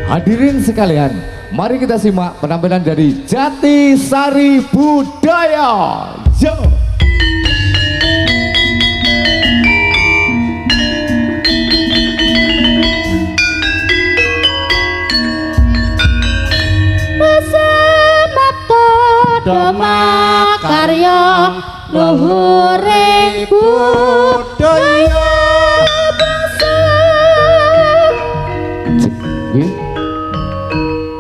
Hadirin sekalian, mari kita simak penampilan dari Jatisari Budaya. Yo. Doma karya luhuring budaya bangsa.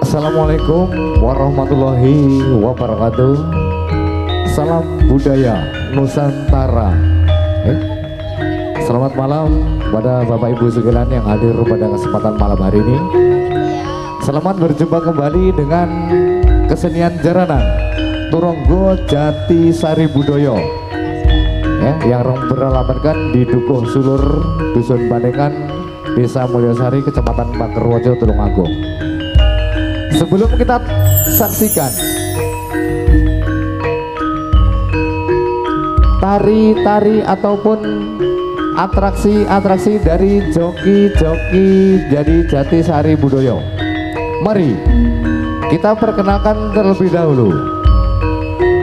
Assalamualaikum warahmatullahi wabarakatuh. Salam budaya Nusantara. Selamat malam pada Bapak Ibu sekalian yang hadir pada kesempatan malam hari ini. Selamat berjumpa kembali dengan kesenian jaranan Turonggo Jatisari Budaya yang beralamatkan di Dukuh Sulur, Dusun Bandengan, Desa Mulyasari, Kecamatan Makerwojo, Tulungagung. Sebelum kita saksikan tari-tari ataupun atraksi-atraksi dari joki-joki dari Jatisari Budaya, mari kita perkenalkan terlebih dahulu.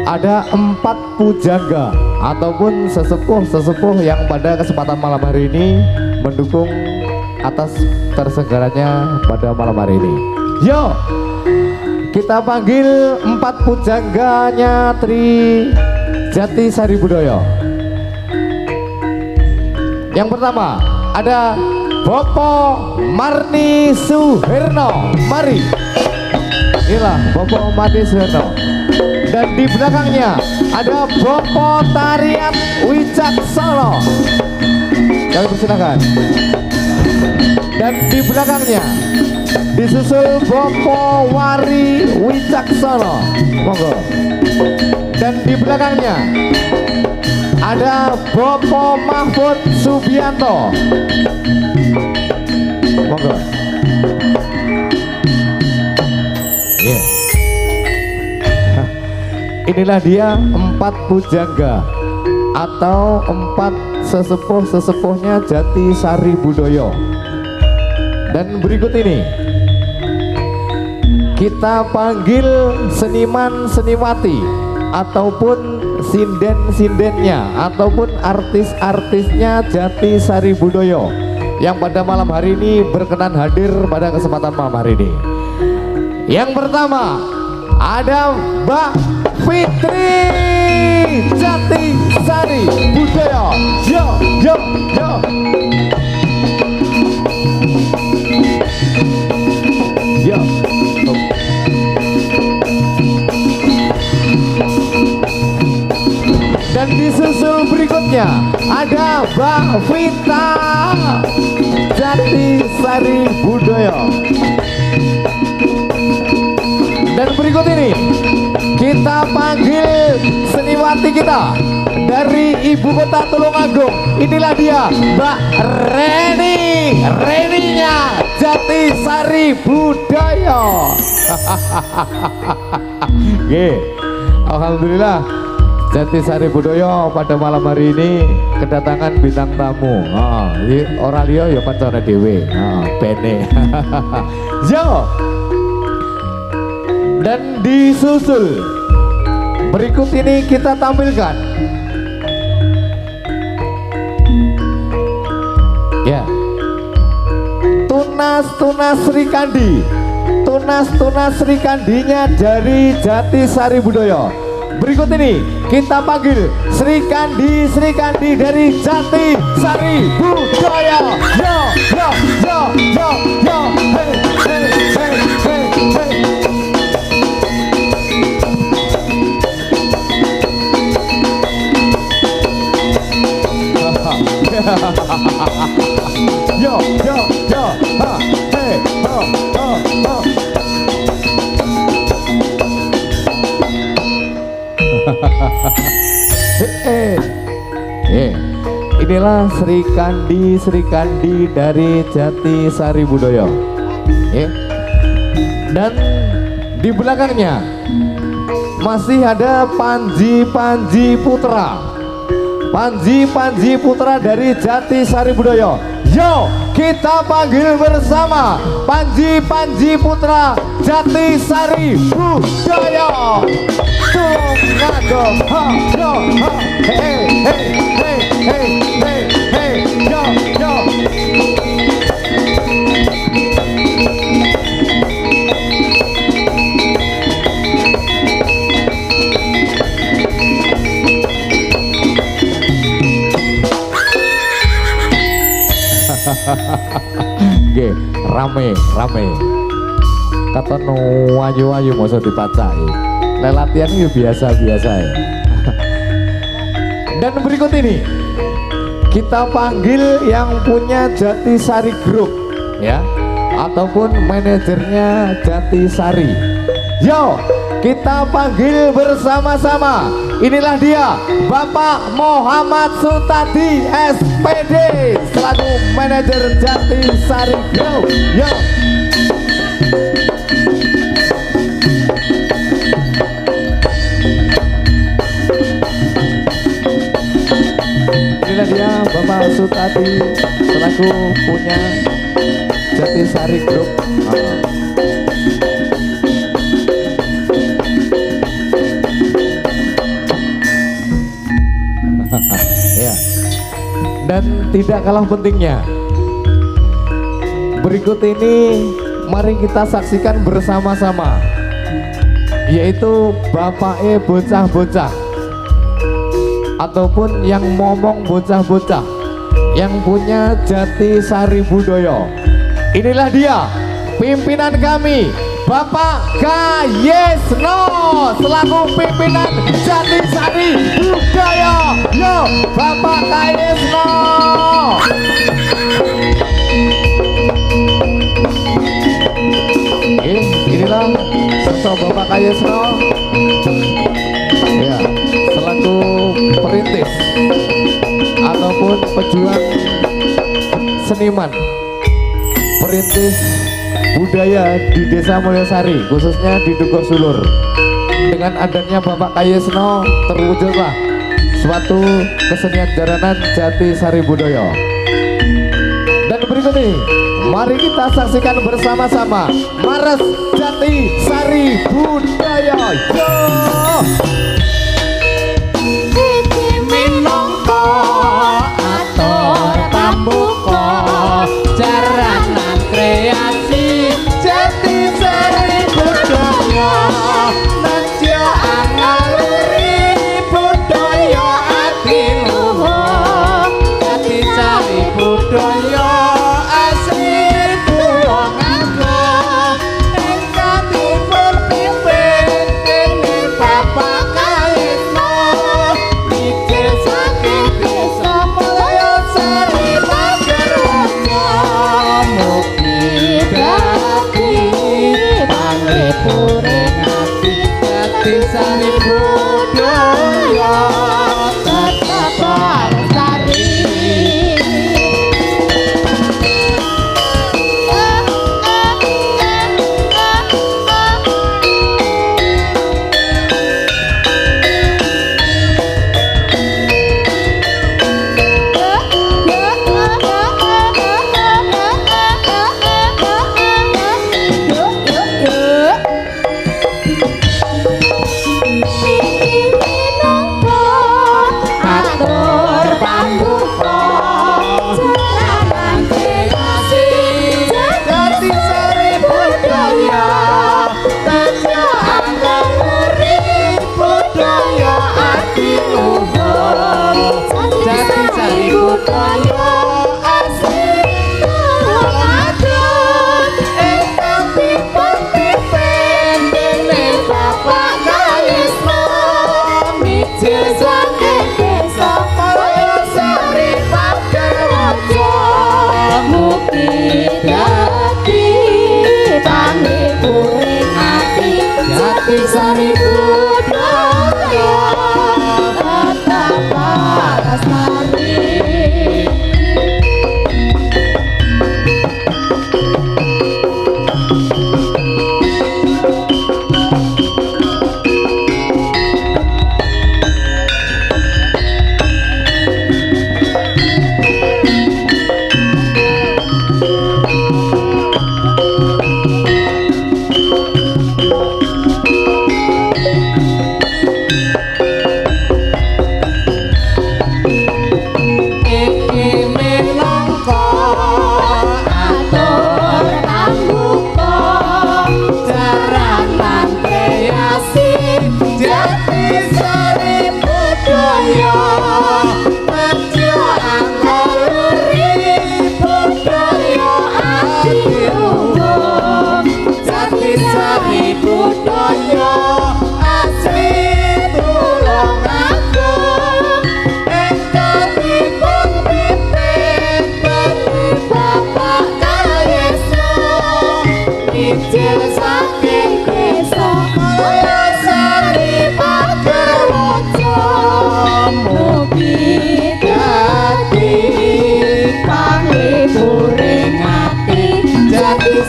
Ada 4 pujangga ataupun sesepuh-sesepuh yang pada kesempatan malam hari ini mendukung atas terselenggaranya pada malam hari ini. Yo, kita panggil 4 pujangganya Tri Jatisari Budaya. Yang pertama ada Bopo Marni Suherno. Mari. Inilah Bopo Marni Suherno. Dan di belakangnya ada Bopo Tarian Wicaksono. Kami persilakan. Dan di belakangnya disusul Bopo Wari Wicaksono. Monggo. Dan di belakangnya ada Bopo Mahfud Subianto. Monggo. Yeah. Inilah dia 4 pujangga atau 4 sesepuh-sesepuhnya Jatisari Budaya. Dan berikut ini kita panggil seniman-seniwati ataupun sinden-sindennya ataupun artis-artisnya Jatisari Budaya yang pada malam hari ini berkenan hadir pada kesempatan malam hari ini. Yang pertama ada Mbak Fitri Jatisari Budaya. Yo yo yo. Yo. Dan disusul berikutnya ada Mbak Vita Jatisari Budaya. Dan berikut ini kita panggil seniwati kita dari ibu kota Tulungagung. Inilah dia Mbak Reninya Jatisari Budaya. Alhamdulillah Jatisari Budaya pada malam hari ini kedatangan bintang tamu. Orang liya ya pancane dhewe. Bene. Yo. Dan disusul berikut ini kita tampilkan ya Tunas Sri Kandi. Tunas Sri Kandinya dari Jatisari Budaya. Berikut ini kita panggil Sri Kandi dari Jatisari Budaya. Yo yo yo yo yo. Hey hey hey hey hey. Yo yo yo ha hey ho ho ho. Inilah Sri Kandi dari Jatisari Budaya. Dan di belakangnya masih ada Panji Putra dari Jatisari Budaya. Yo, kita panggil bersama Panji Putra Jatisari Budaya. Tung ngado, ha yo, ha hey hey hey hey hey hey yo yo. Nggih, rame. Kata no ayu masa dipacai. Latihan itu biasa-biasa ya. Dan berikut ini kita panggil yang punya Jatisari Group ya, ataupun manajernya Jatisari. Yo, kita panggil bersama-sama. Inilah dia, Bapak Muhammad Sutadi SPD selaku manajer Jatisari Group. Yo. Inilah dia, Bapak Sutadi selaku punya Jatisari Group. Ya. Dan tidak kalah pentingnya, berikut ini mari kita saksikan bersama-sama, yaitu Bapake bocah-bocah ataupun yang momong bocah-bocah yang punya Jatisari Budaya. Inilah dia pimpinan kami, Bapak Kayesno selaku pimpinan Jatisari Budaya. Yo, Bapak Kayesno. Inilah sosok Bapak Kayesno ya, selaku perintis ataupun pejuang seniman, perintis budaya di Desa Mulyasari, khususnya di Dukuh Sulur. Dengan adanya Bapak Kayesno, terwujudlah suatu kesenian jaranan Jatisari Budaya. Dan berikut ini mari kita saksikan bersama-sama Mares Jatisari Budaya. Yo! Minangka atur pambuka jaranan kreasi Jatisari Budaya. Naja angaluri budaya ati luhur Jatisari Budaya asli wong ageng ingkang dipun pimpin dening Bapak Kayesno mikir saking desa Mulyasari Magerojo. Mugi dadi pangripuring ati Jatisari Budaya tetep lestari. Atur pambuka jaranan kreasi Jatisari Budaya. Naja angaluri budaya ati luhur Jatisari Budaya asli wong ageng ingkang dipun pimpin dening Bapak Kayesno mijil saking desa Mulyasari Magerojo. Mugi dadi pangripuring ati Jatisari Budaya tetep lestari.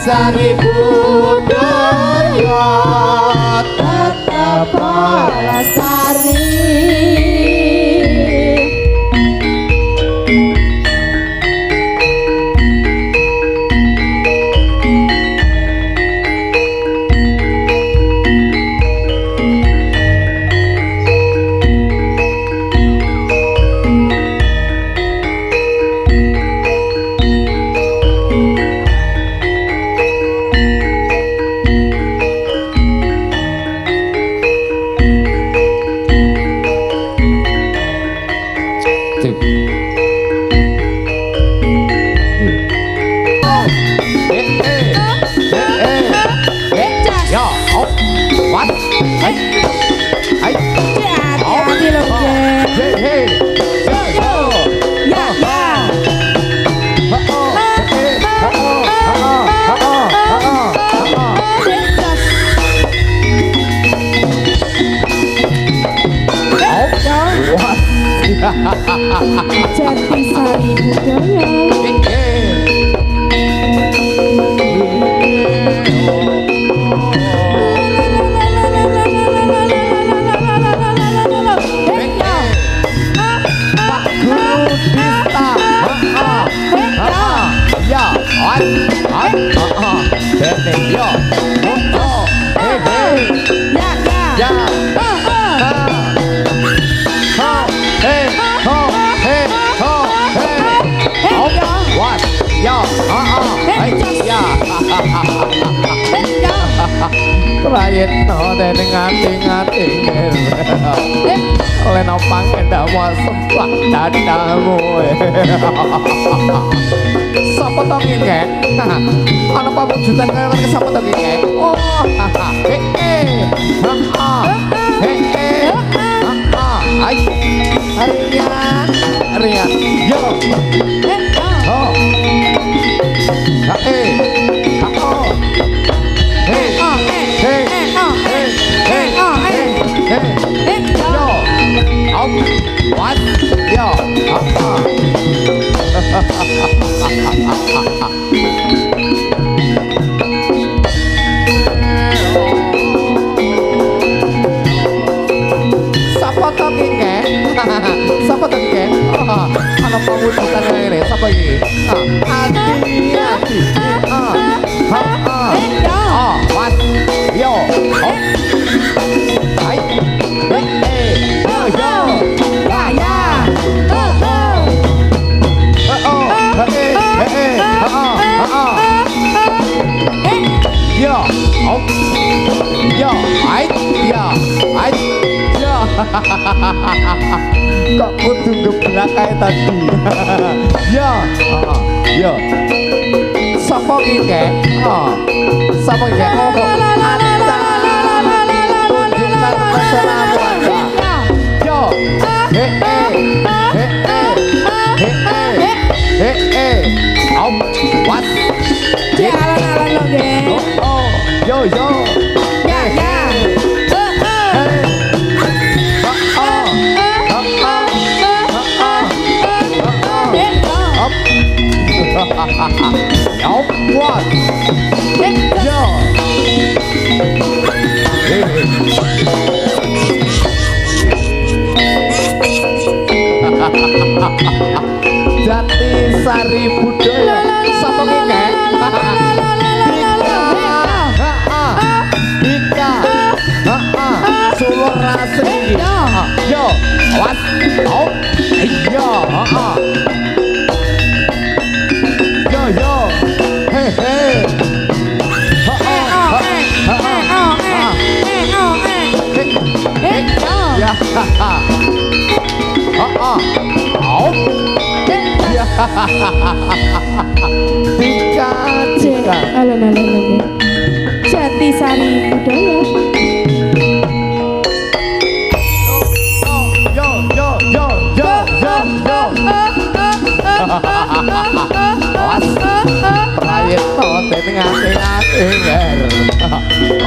sari budaya tetap lestari. Cip. Yo, hop, what? Hey, hey, Hati-hati loh, Gen. hey, hey, yo, Ya, ya. Jatisari budaya. Ya, ya. Prayitna dening ati-ati oleh nopang endamu semplak dadamu sapa to ngene ana pawujudan kaya sapa to ngene oh ai Rian yo oh What? Yo, Sapa to ngene? Sapa to ngene? Ana pawujudan ngene, sapa iki? Ati. What? Yo. Ai. Kok kudu geblak kayak tadi. Ya. Sapa iki kek? Sapa iki? Tunjukkan keselamatan Anda. Yo. What? Jalan-jalan lo, Gen. Yo. Ya, ya. Yo, what? Yo. Jatisari budaya sapa ngene? Dika. Sulur asli. Yo, what? Oh, iya. Yo. Hey. Ya. Dika. Jatisari budaya. Yo. Prayitna dening ati-ati nger.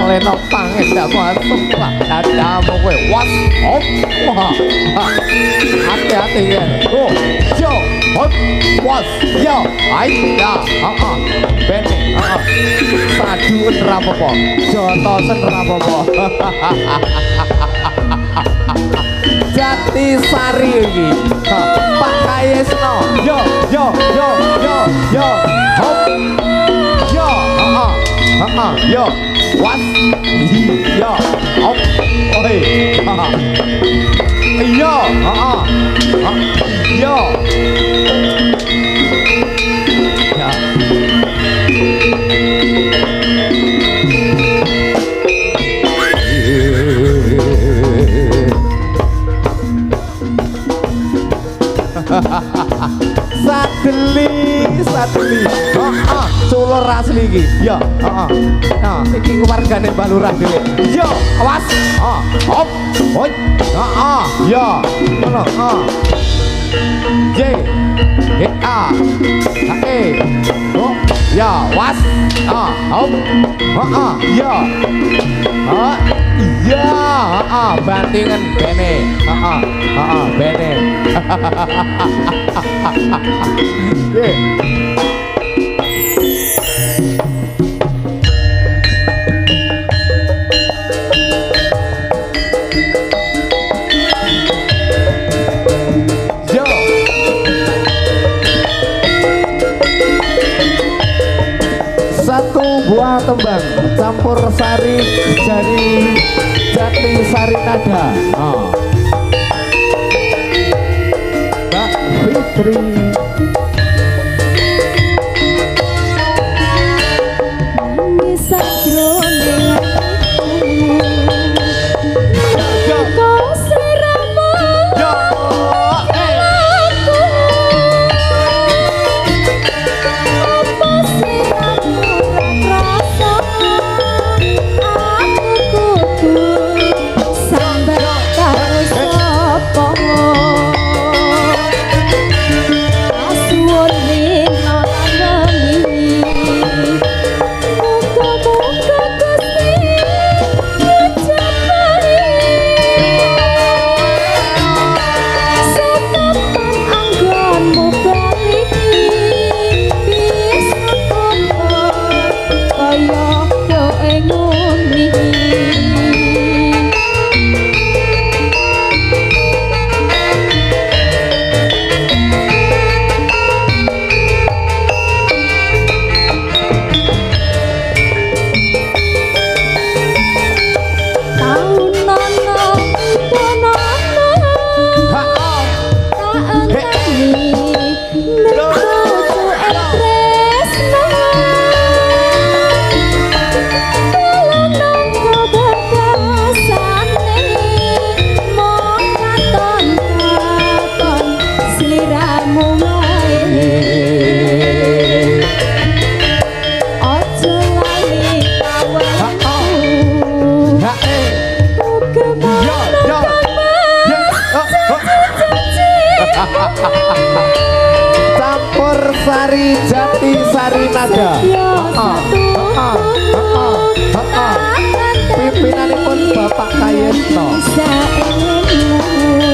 Oleh nopang endamu semplak dadamu kowe. What? Hati-hati nger. Yo. hot was yo ai ya bene saduun rapopo jotosen rapopo Jatisari iki Pak Kayesno yo hop yo yo was yo hop oi yo yo ya Sadeli culur asli iki ya iki keluargane Mbah Lurah dhewe yo awas hop hoi ya ngono J A E oh ya was hop ya iya bandingan bene bene yo satu buah tembang campur sari dari Jatisari nada Mbak Fitri Nangis sakjroning atiku sliramu yo aku apa sliramu rasa aku kudu sambar karo sapa asuwun lino lan wengi muga-muga Gusti njabari setepan anggonmu baliki bisa kaya doe nguni taun nono donono tak enteni merkutu tresno telonong kebekasane mong katon sliramu wae ojo lali kawanku campur sari Jatisari nada pimpinanipun Bapak Kayesno bisa eling